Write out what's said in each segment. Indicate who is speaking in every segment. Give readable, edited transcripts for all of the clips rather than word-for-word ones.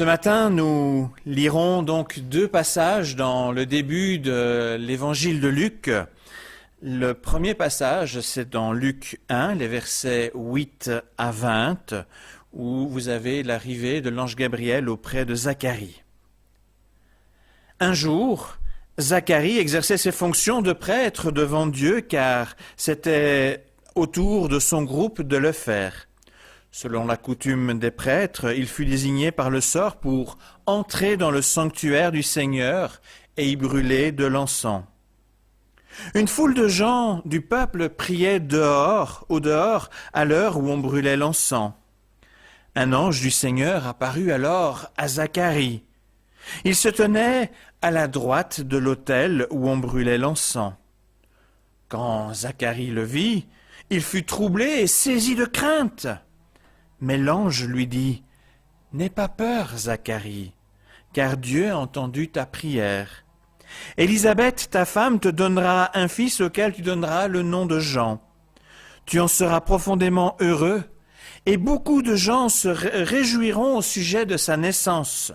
Speaker 1: Ce matin, nous lirons donc deux passages dans le début de l'évangile de Luc. Le premier passage, c'est dans Luc 1, les versets 8 à 20, où vous avez l'arrivée de l'ange Gabriel auprès de Zacharie. Un jour, Zacharie exerçait ses fonctions de prêtre devant Dieu, car c'était au tour de son groupe de le faire. Selon la coutume des prêtres, il fut désigné par le sort pour entrer dans le sanctuaire du Seigneur et y brûler de l'encens. Une foule de gens du peuple priait au dehors, à l'heure où on brûlait l'encens. Un ange du Seigneur apparut alors à Zacharie. Il se tenait à la droite de l'autel où on brûlait l'encens. Quand Zacharie le vit, il fut troublé et saisi de crainte. Mais l'ange lui dit, « N'aie pas peur, Zacharie, car Dieu a entendu ta prière. Élisabeth, ta femme, te donnera un fils auquel tu donneras le nom de Jean. Tu en seras profondément heureux, et beaucoup de gens se réjouiront au sujet de sa naissance,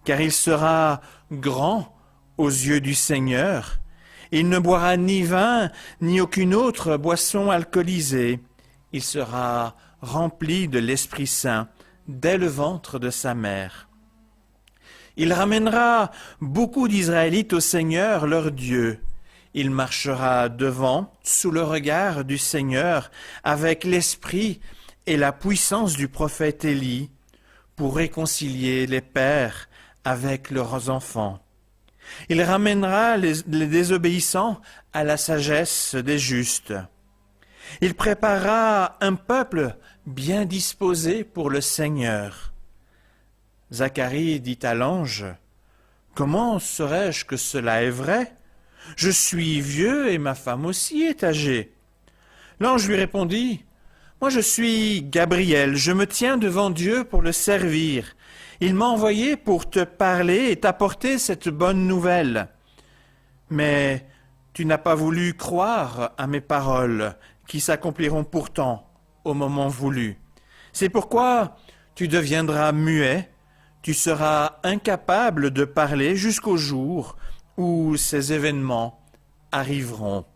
Speaker 1: car il sera grand aux yeux du Seigneur. Il ne boira ni vin, ni aucune autre boisson alcoolisée. Il sera rempli de l'Esprit Saint dès le ventre de sa mère. Il ramènera beaucoup d'Israélites au Seigneur leur Dieu. Il marchera devant, sous le regard du Seigneur, avec l'esprit et la puissance du prophète Élie, pour réconcilier les pères avec leurs enfants. Il ramènera les désobéissants à la sagesse des justes. Il préparera un peuple bien disposé pour le Seigneur. Zacharie dit à l'ange, « Comment saurais-je que cela est vrai? Je suis vieux et ma femme aussi est âgée. » L'ange lui répondit, « Moi je suis Gabriel, je me tiens devant Dieu pour le servir. Il m'a envoyé pour te parler et t'apporter cette bonne nouvelle. Mais tu n'as pas voulu croire à mes paroles, qui s'accompliront pourtant au moment voulu. C'est pourquoi tu deviendras muet, tu seras incapable de parler jusqu'au jour où ces événements arriveront. »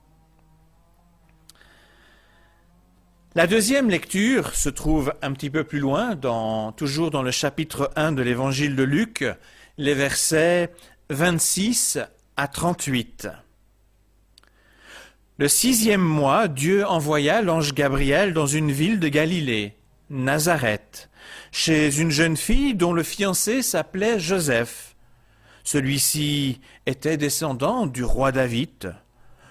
Speaker 1: La deuxième lecture se trouve un petit peu plus loin, toujours dans le chapitre 1 de l'évangile de Luc, les versets 26 à 38. Le 6e mois, Dieu envoya l'ange Gabriel dans une ville de Galilée, Nazareth, chez une jeune fille dont le fiancé s'appelait Joseph. Celui-ci était descendant du roi David.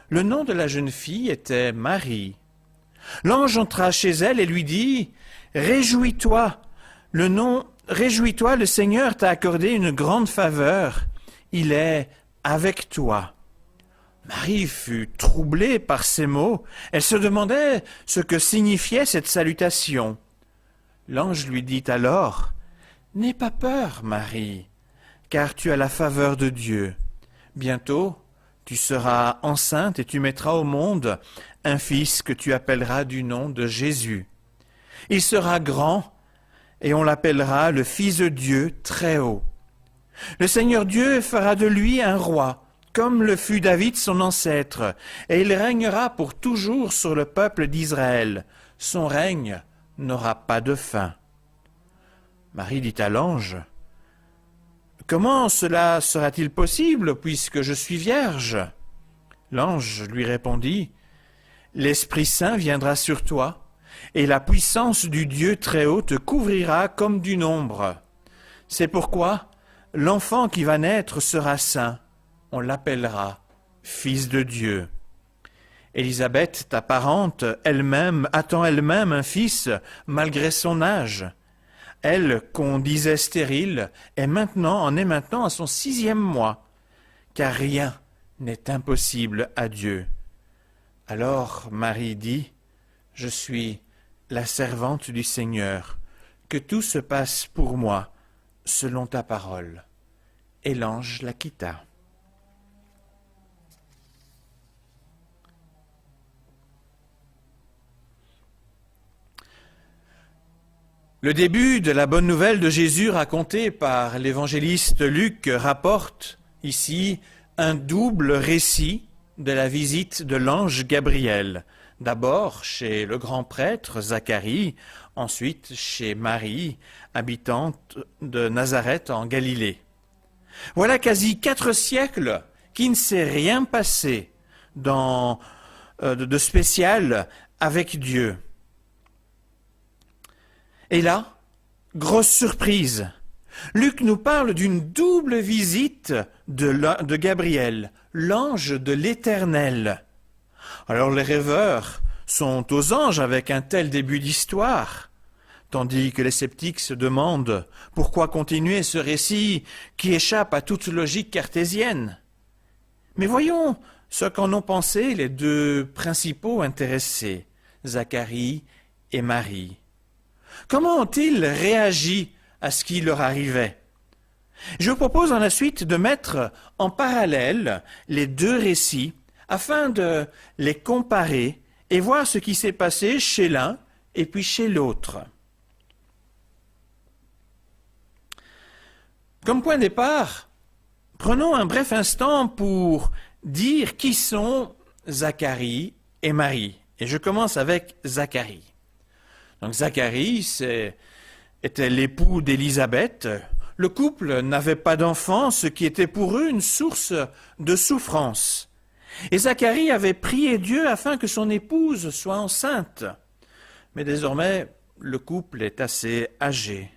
Speaker 1: Le nom de la jeune fille était Marie. L'ange entra chez elle et lui dit, « Réjouis-toi, le Seigneur t'a accordé une grande faveur. Il est avec toi. » Marie fut troublée par ces mots. Elle se demandait ce que signifiait cette salutation. L'ange lui dit alors, « N'aie pas peur, Marie, car tu as la faveur de Dieu. Bientôt, tu seras enceinte et tu mettras au monde un fils que tu appelleras du nom de Jésus. Il sera grand et on l'appellera le Fils de Dieu très haut. Le Seigneur Dieu fera de lui un roi, comme le fut David son ancêtre, et il régnera pour toujours sur le peuple d'Israël. Son règne n'aura pas de fin. » Marie dit à l'ange, « Comment cela sera-t-il possible, puisque je suis vierge ?» L'ange lui répondit, « L'Esprit Saint viendra sur toi, et la puissance du Dieu Très-Haut te couvrira comme d'une ombre. C'est pourquoi l'enfant qui va naître sera saint. On l'appellera Fils de Dieu. Élisabeth, ta parente, attend elle-même un fils malgré son âge. Elle, qu'on disait stérile, en est maintenant à son 6e mois, car rien n'est impossible à Dieu. » Alors Marie dit, « Je suis la servante du Seigneur, que tout se passe pour moi selon ta parole. » Et l'ange la quitta. Le début de la bonne nouvelle de Jésus racontée par l'évangéliste Luc rapporte ici un double récit de la visite de l'ange Gabriel. D'abord chez le grand prêtre Zacharie, ensuite chez Marie, habitante de Nazareth en Galilée. Voilà quasi 4 siècles qu'il ne s'est rien passé de spécial avec Dieu. Et là, grosse surprise, Luc nous parle d'une double visite de Gabriel, l'ange de l'Éternel. Alors les rêveurs sont aux anges avec un tel début d'histoire, tandis que les sceptiques se demandent pourquoi continuer ce récit qui échappe à toute logique cartésienne. Mais voyons ce qu'en ont pensé les 2 principaux intéressés, Zacharie et Marie. Comment ont-ils réagi à ce qui leur arrivait? Je vous propose en la suite de mettre en parallèle les 2 récits afin de les comparer et voir ce qui s'est passé chez l'un et puis chez l'autre. Comme point de départ, prenons un bref instant pour dire qui sont Zacharie et Marie. Et je commence avec Zacharie. Donc Zacharie était l'époux d'Élisabeth. Le couple n'avait pas d'enfants, ce qui était pour eux une source de souffrance. Et Zacharie avait prié Dieu afin que son épouse soit enceinte. Mais désormais, le couple est assez âgé.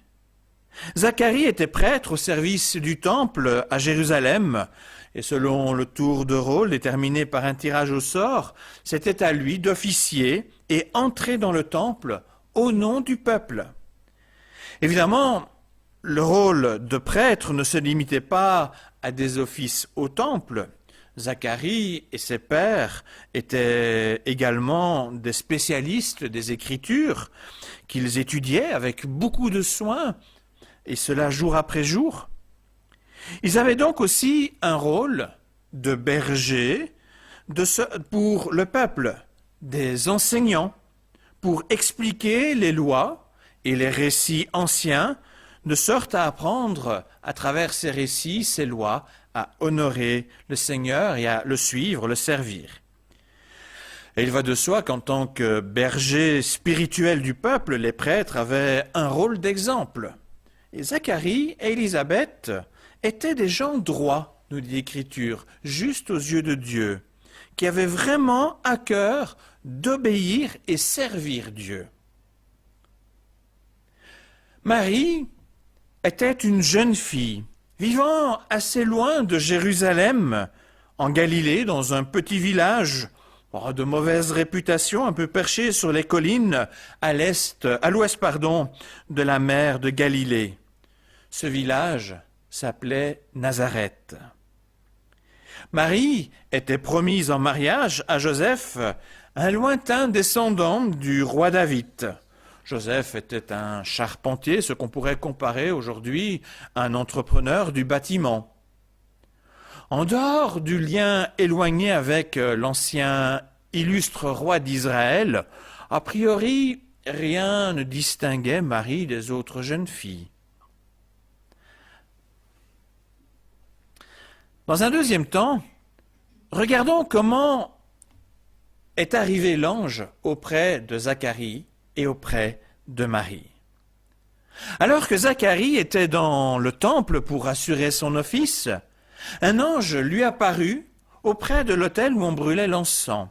Speaker 1: Zacharie était prêtre au service du temple à Jérusalem, et selon le tour de rôle déterminé par un tirage au sort, c'était à lui d'officier et entrer dans le temple au nom du peuple. Évidemment, le rôle de prêtre ne se limitait pas à des offices au temple. Zacharie et ses pairs étaient également des spécialistes des Écritures qu'ils étudiaient avec beaucoup de soin, et cela jour après jour. Ils avaient donc aussi un rôle de berger pour le peuple, des enseignants, pour expliquer les lois et les récits anciens, de sorte à apprendre à travers ces récits, ces lois, à honorer le Seigneur et à le suivre, le servir. Et il va de soi qu'en tant que berger spirituel du peuple, les prêtres avaient un rôle d'exemple. Et Zacharie et Élisabeth étaient des gens droits, nous dit l'Écriture, justes aux yeux de Dieu, qui avaient vraiment à cœur d'obéir et servir Dieu. Marie était une jeune fille, vivant assez loin de Jérusalem, en Galilée, dans un petit village de mauvaise réputation, un peu perché sur les collines à l'ouest de la mer de Galilée. Ce village s'appelait Nazareth. Marie était promise en mariage à Joseph, un lointain descendant du roi David. Joseph était un charpentier, ce qu'on pourrait comparer aujourd'hui à un entrepreneur du bâtiment. En dehors du lien éloigné avec l'ancien illustre roi d'Israël, a priori, rien ne distinguait Marie des autres jeunes filles. Dans un deuxième temps, regardons comment est arrivé l'ange auprès de Zacharie et auprès de Marie. Alors que Zacharie était dans le temple pour assurer son office, un ange lui apparut auprès de l'autel où on brûlait l'encens.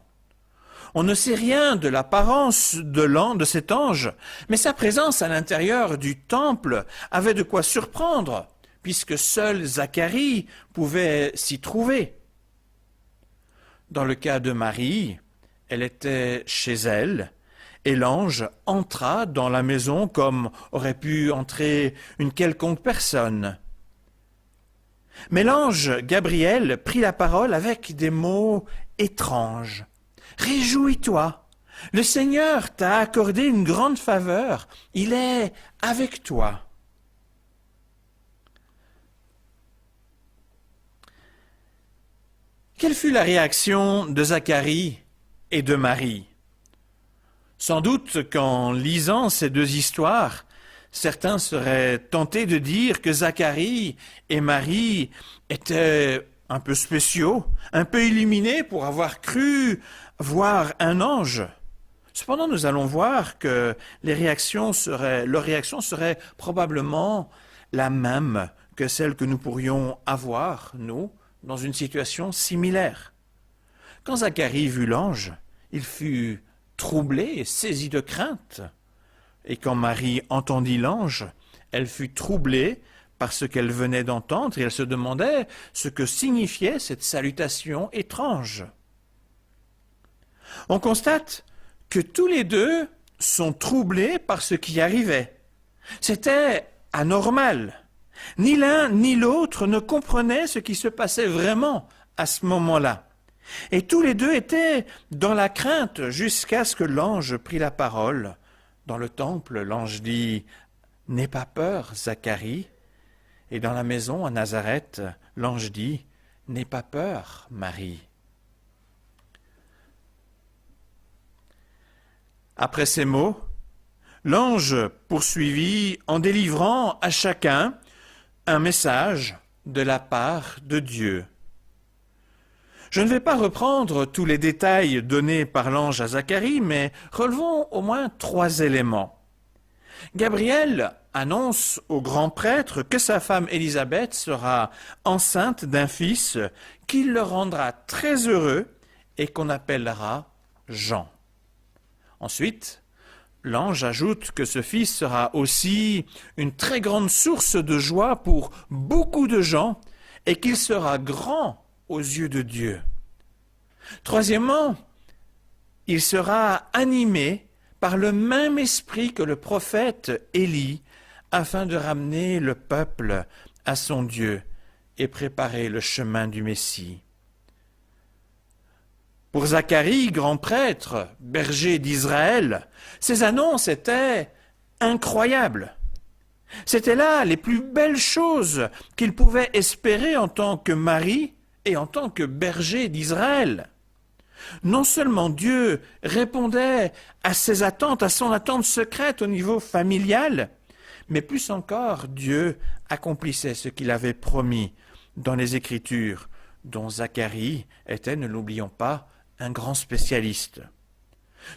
Speaker 1: On ne sait rien de l'apparence de cet ange, mais sa présence à l'intérieur du temple avait de quoi surprendre, puisque seul Zacharie pouvait s'y trouver. Dans le cas de Marie, elle était chez elle, et l'ange entra dans la maison comme aurait pu entrer une quelconque personne. Mais l'ange Gabriel prit la parole avec des mots étranges. « Réjouis-toi, le Seigneur t'a accordé une grande faveur, il est avec toi. » Quelle fut la réaction de Zacharie et de Marie? Sans doute qu'en lisant ces deux histoires, Certains seraient tentés de dire que Zacharie et Marie étaient un peu spéciaux, un peu illuminés pour avoir cru voir un ange. Cependant, nous allons voir que leur réaction serait probablement la même que celle que nous pourrions avoir, nous, dans une situation similaire. Quand Zacharie vit l'ange, il fut troublé et saisi de crainte. Et quand Marie entendit l'ange, elle fut troublée par ce qu'elle venait d'entendre et elle se demandait ce que signifiait cette salutation étrange. On constate que tous les deux sont troublés par ce qui arrivait. C'était anormal. Ni l'un ni l'autre ne comprenaient ce qui se passait vraiment à ce moment-là. Et tous les deux étaient dans la crainte jusqu'à ce que l'ange prit la parole. Dans le temple, l'ange dit « N'aie pas peur, Zacharie ». Et dans la maison à Nazareth, l'ange dit « N'aie pas peur, Marie ». Après ces mots, l'ange poursuivit en délivrant à chacun un message de la part de Dieu. Je ne vais pas reprendre tous les détails donnés par l'ange à Zacharie, mais relevons au moins 3 éléments. Gabriel annonce au grand prêtre que sa femme Élisabeth sera enceinte d'un fils qui le rendra très heureux et qu'on appellera Jean. Ensuite, l'ange ajoute que ce fils sera aussi une très grande source de joie pour beaucoup de gens et qu'il sera grand aux yeux de Dieu. Troisièmement, il sera animé par le même esprit que le prophète Élie afin de ramener le peuple à son Dieu et préparer le chemin du Messie. Pour Zacharie, grand prêtre, berger d'Israël, ces annonces étaient incroyables. C'étaient là les plus belles choses qu'il pouvait espérer en tant que mari et en tant que berger d'Israël. Non seulement Dieu répondait à ses attentes, à son attente secrète au niveau familial, mais plus encore, Dieu accomplissait ce qu'il avait promis dans les Écritures, dont Zacharie était, ne l'oublions pas, un grand spécialiste.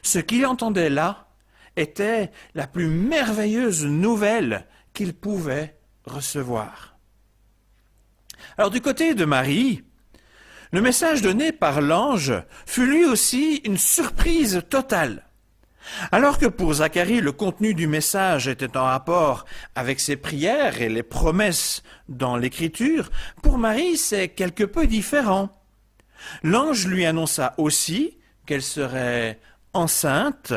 Speaker 1: Ce qu'il entendait là était la plus merveilleuse nouvelle qu'il pouvait recevoir. Alors du côté de Marie, le message donné par l'ange fut lui aussi une surprise totale. Alors que pour Zacharie, le contenu du message était en rapport avec ses prières et les promesses dans l'Écriture, pour Marie, c'est quelque peu différent. L'ange lui annonça aussi qu'elle serait enceinte,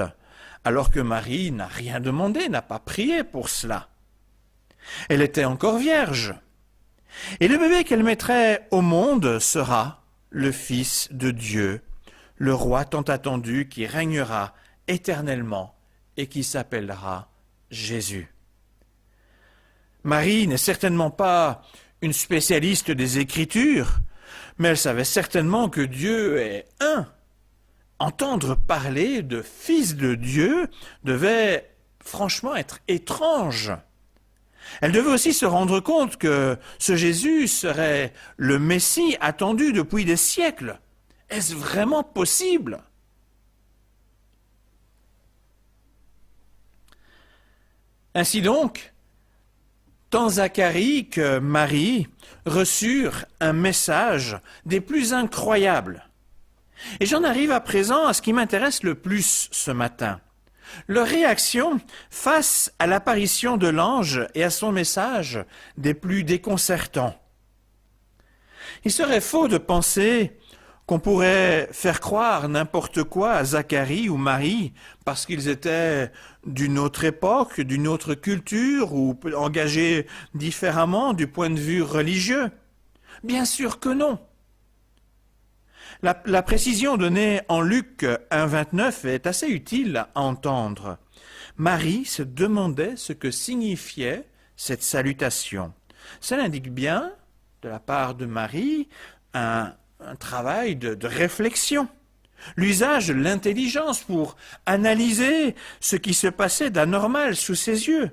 Speaker 1: alors que Marie n'a rien demandé, n'a pas prié pour cela. Elle était encore vierge. Et le bébé qu'elle mettrait au monde sera le Fils de Dieu, le roi tant attendu qui régnera éternellement et qui s'appellera Jésus. Marie n'est certainement pas une spécialiste des Écritures, mais elle savait certainement que Dieu est un. Entendre parler de Fils de Dieu devait franchement être étrange. Elle devait aussi se rendre compte que ce Jésus serait le Messie attendu depuis des siècles. Est-ce vraiment possible ? Ainsi donc, tant Zacharie que Marie reçurent un message des plus incroyables. Et j'en arrive à présent à ce qui m'intéresse le plus ce matin. Leur réaction face à l'apparition de l'ange et à son message des plus déconcertants. Il serait faux de penser qu'on pourrait faire croire n'importe quoi à Zacharie ou Marie parce qu'ils étaient d'une autre époque, d'une autre culture ou engagés différemment du point de vue religieux. Bien sûr que non. La précision donnée en Luc 1,29 est assez utile à entendre. Marie se demandait ce que signifiait cette salutation. Cela indique bien, de la part de Marie, un travail de réflexion, l'usage de l'intelligence pour analyser ce qui se passait d'anormal sous ses yeux.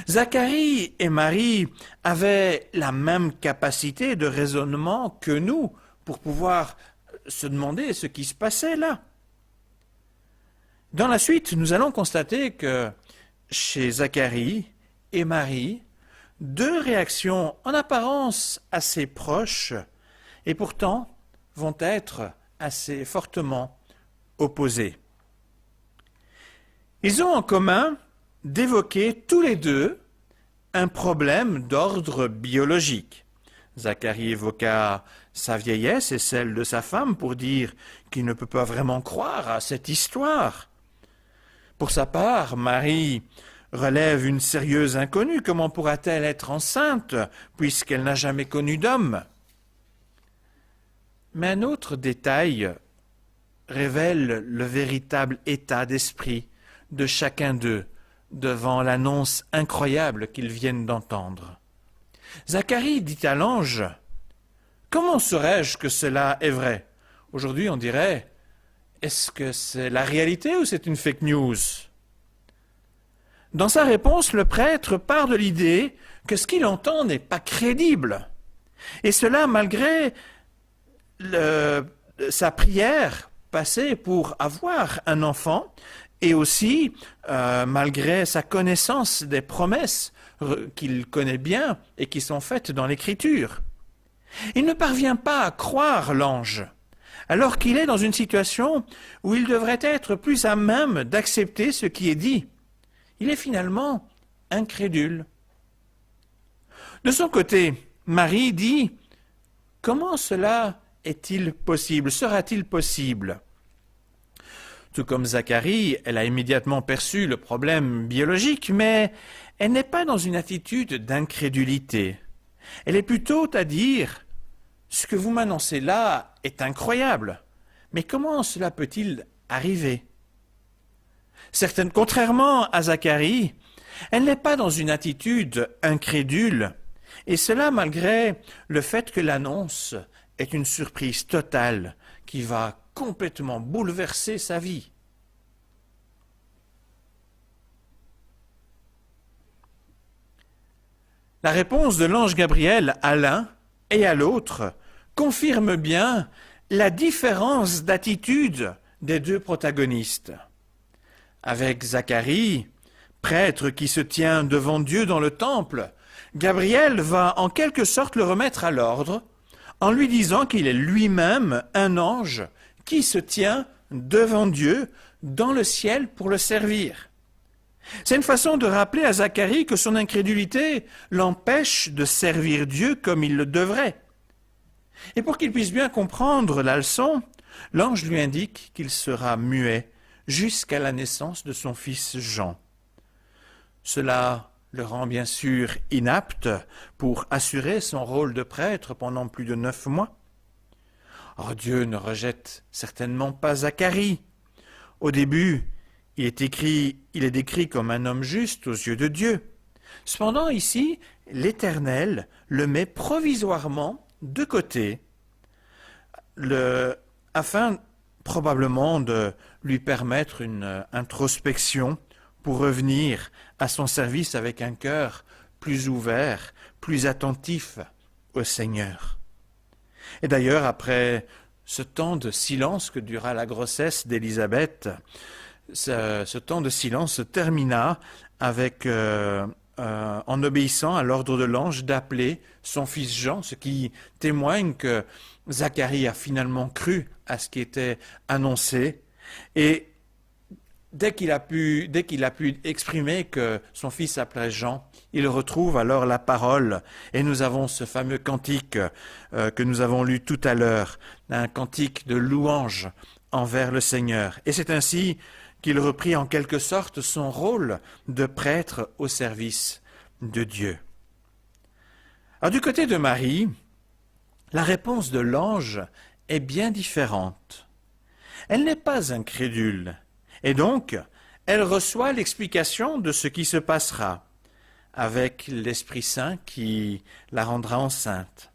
Speaker 1: Zacharie et Marie avaient la même capacité de raisonnement que nous pour pouvoir se demander ce qui se passait là. Dans la suite, nous allons constater que chez Zacharie et Marie, deux réactions en apparence assez proches et pourtant vont être assez fortement opposées. Ils ont en commun d'évoquer tous les deux un problème d'ordre biologique. Zacharie évoqua sa vieillesse et celle de sa femme pour dire qu'il ne peut pas vraiment croire à cette histoire. Pour sa part, Marie relève une sérieuse inconnue. Comment pourra-t-elle être enceinte puisqu'elle n'a jamais connu d'homme? Mais un autre détail révèle le véritable état d'esprit de chacun d'eux devant l'annonce incroyable qu'ils viennent d'entendre. Zacharie dit à l'ange, « Comment saurais-je que cela est vrai ?» Aujourd'hui, on dirait, est-ce que c'est la réalité ou c'est une fake news? Dans sa réponse, le prêtre part de l'idée que ce qu'il entend n'est pas crédible. Et cela malgré sa prière passée pour avoir un enfant et aussi malgré sa connaissance des promesses qu'il connaît bien et qui sont faites dans l'Écriture. Il ne parvient pas à croire l'ange, alors qu'il est dans une situation où il devrait être plus à même d'accepter ce qui est dit. Il est finalement incrédule. De son côté, Marie dit « Comment cela est-il possible? Sera-t-il possible ?» Tout comme Zacharie, elle a immédiatement perçu le problème biologique, mais elle n'est pas dans une attitude d'incrédulité. Elle est plutôt à dire « Ce que vous m'annoncez là est incroyable, mais comment cela peut-il arriver ?» Contrairement à Zacharie, elle n'est pas dans une attitude incrédule, et cela malgré le fait que l'annonce est une surprise totale qui va complètement bouleverser sa vie. La réponse de l'ange Gabriel à l'un et à l'autre confirme bien la différence d'attitude des deux protagonistes. Avec Zacharie, prêtre qui se tient devant Dieu dans le temple, Gabriel va en quelque sorte le remettre à l'ordre en lui disant qu'il est lui-même un ange qui se tient devant Dieu dans le ciel pour le servir. C'est une façon de rappeler à Zacharie que son incrédulité l'empêche de servir Dieu comme il le devrait. Et pour qu'il puisse bien comprendre la leçon, l'ange lui indique qu'il sera muet jusqu'à la naissance de son fils Jean. Cela le rend bien sûr inapte pour assurer son rôle de prêtre pendant plus de 9 mois. Or Dieu ne rejette certainement pas Zacharie. Au début, il est décrit comme un homme juste aux yeux de Dieu. Cependant ici, l'Éternel le met provisoirement de côté, afin probablement de lui permettre une introspection pour revenir à son service avec un cœur plus ouvert, plus attentif au Seigneur. Et d'ailleurs, après ce temps de silence que dura la grossesse d'Élisabeth, ce temps de silence se termina avec, en obéissant à l'ordre de l'ange d'appeler son fils Jean, ce qui témoigne que Zacharie a finalement cru à ce qui était annoncé. Et dès qu'il a pu exprimer que son fils s'appelait Jean, il retrouve alors la parole. Et nous avons ce fameux cantique que nous avons lu tout à l'heure, un cantique de louange envers le Seigneur. Et c'est ainsi qu'il reprit en quelque sorte son rôle de prêtre au service de Dieu. Alors du côté de Marie, la réponse de l'ange est bien différente. Elle n'est pas incrédule, et donc elle reçoit l'explication de ce qui se passera avec l'Esprit Saint qui la rendra enceinte.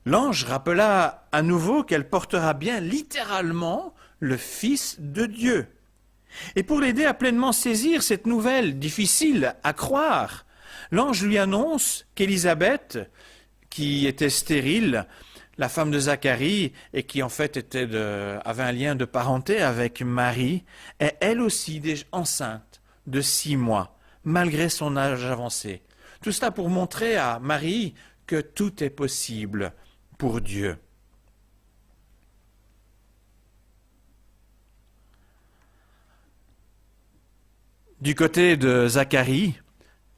Speaker 1: L'ange rappela à nouveau qu'elle portera bien littéralement le Fils de Dieu. Et pour l'aider à pleinement saisir cette nouvelle difficile à croire, l'ange lui annonce qu'Élisabeth, qui était stérile, la femme de Zacharie, et qui en fait avait un lien de parenté avec Marie, est elle aussi déjà enceinte de 6 mois, malgré son âge avancé. Tout cela pour montrer à Marie que tout est possible pour Dieu. Du côté de Zacharie,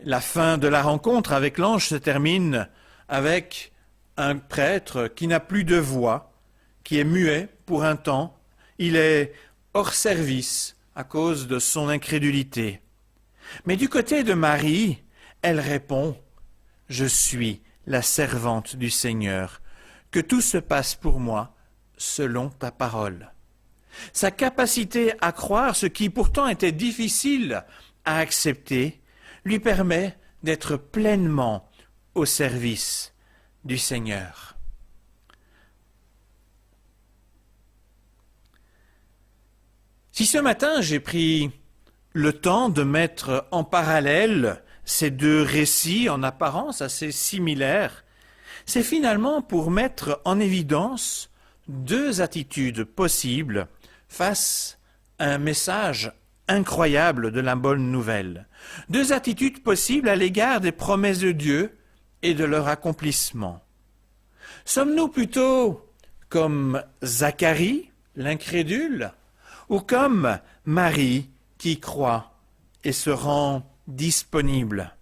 Speaker 1: la fin de la rencontre avec l'ange se termine avec un prêtre qui n'a plus de voix, qui est muet pour un temps. Il est hors service à cause de son incrédulité. Mais du côté de Marie, elle répond « Je suis la servante du Seigneur, que tout se passe pour moi selon ta parole. » Sa capacité à croire ce qui pourtant était difficile à accepter lui permet d'être pleinement au service du Seigneur. Si ce matin j'ai pris le temps de mettre en parallèle ces deux récits en apparence assez similaires, c'est finalement pour mettre en évidence deux attitudes possibles face à un message incroyable de la bonne nouvelle. Deux attitudes possibles à l'égard des promesses de Dieu et de leur accomplissement. Sommes-nous plutôt comme Zacharie, l'incrédule, ou comme Marie qui croit et se rend disponible?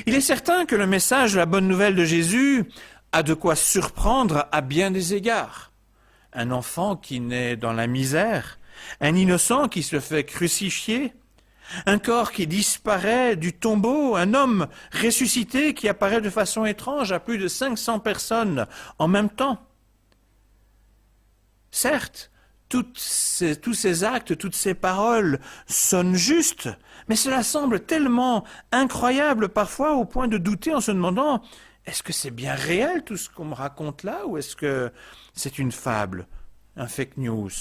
Speaker 1: Il est certain que le message de la bonne nouvelle de Jésus a de quoi surprendre à bien des égards. Un enfant qui naît dans la misère, un innocent qui se fait crucifier, un corps qui disparaît du tombeau, un homme ressuscité qui apparaît de façon étrange à plus de 500 personnes en même temps. Certes, tous ces actes, toutes ces paroles sonnent justes, mais cela semble tellement incroyable parfois au point de douter en se demandant « Est-ce que c'est bien réel tout ce qu'on me raconte là ou est-ce que c'est une fable, un fake news ?»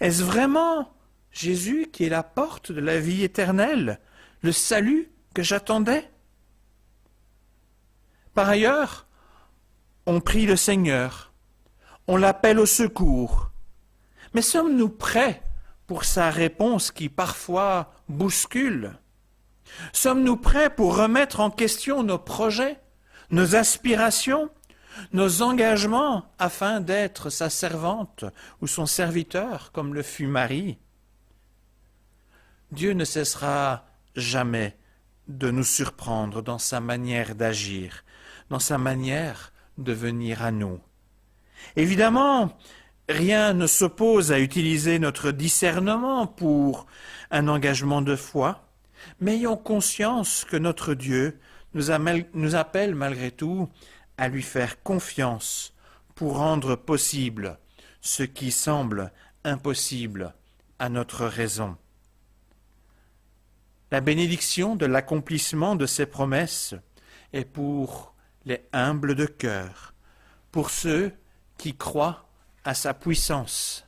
Speaker 1: Est-ce vraiment Jésus qui est la porte de la vie éternelle, le salut que j'attendais? Par ailleurs, on prie le Seigneur, on l'appelle au secours, mais sommes-nous prêts pour sa réponse qui parfois bouscule? Sommes-nous prêts pour remettre en question nos projets, nos aspirations, nos engagements afin d'être sa servante ou son serviteur, comme le fut Marie? Dieu ne cessera jamais de nous surprendre dans sa manière d'agir, dans sa manière de venir à nous. Évidemment, rien ne s'oppose à utiliser notre discernement pour un engagement de foi, mais ayons conscience que notre Dieu nous appelle malgré tout à lui faire confiance pour rendre possible ce qui semble impossible à notre raison. La bénédiction de l'accomplissement de ses promesses est pour les humbles de cœur, pour ceux qui croient à sa puissance.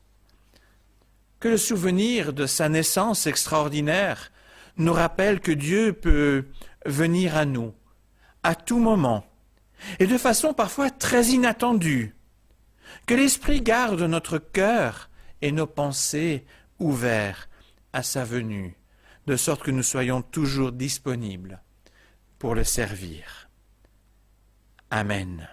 Speaker 1: Que le souvenir de sa naissance extraordinaire nous rappelle que Dieu peut venir à nous à tout moment et de façon parfois très inattendue. Que l'Esprit garde notre cœur et nos pensées ouverts à sa venue, de sorte que nous soyons toujours disponibles pour le servir. Amen.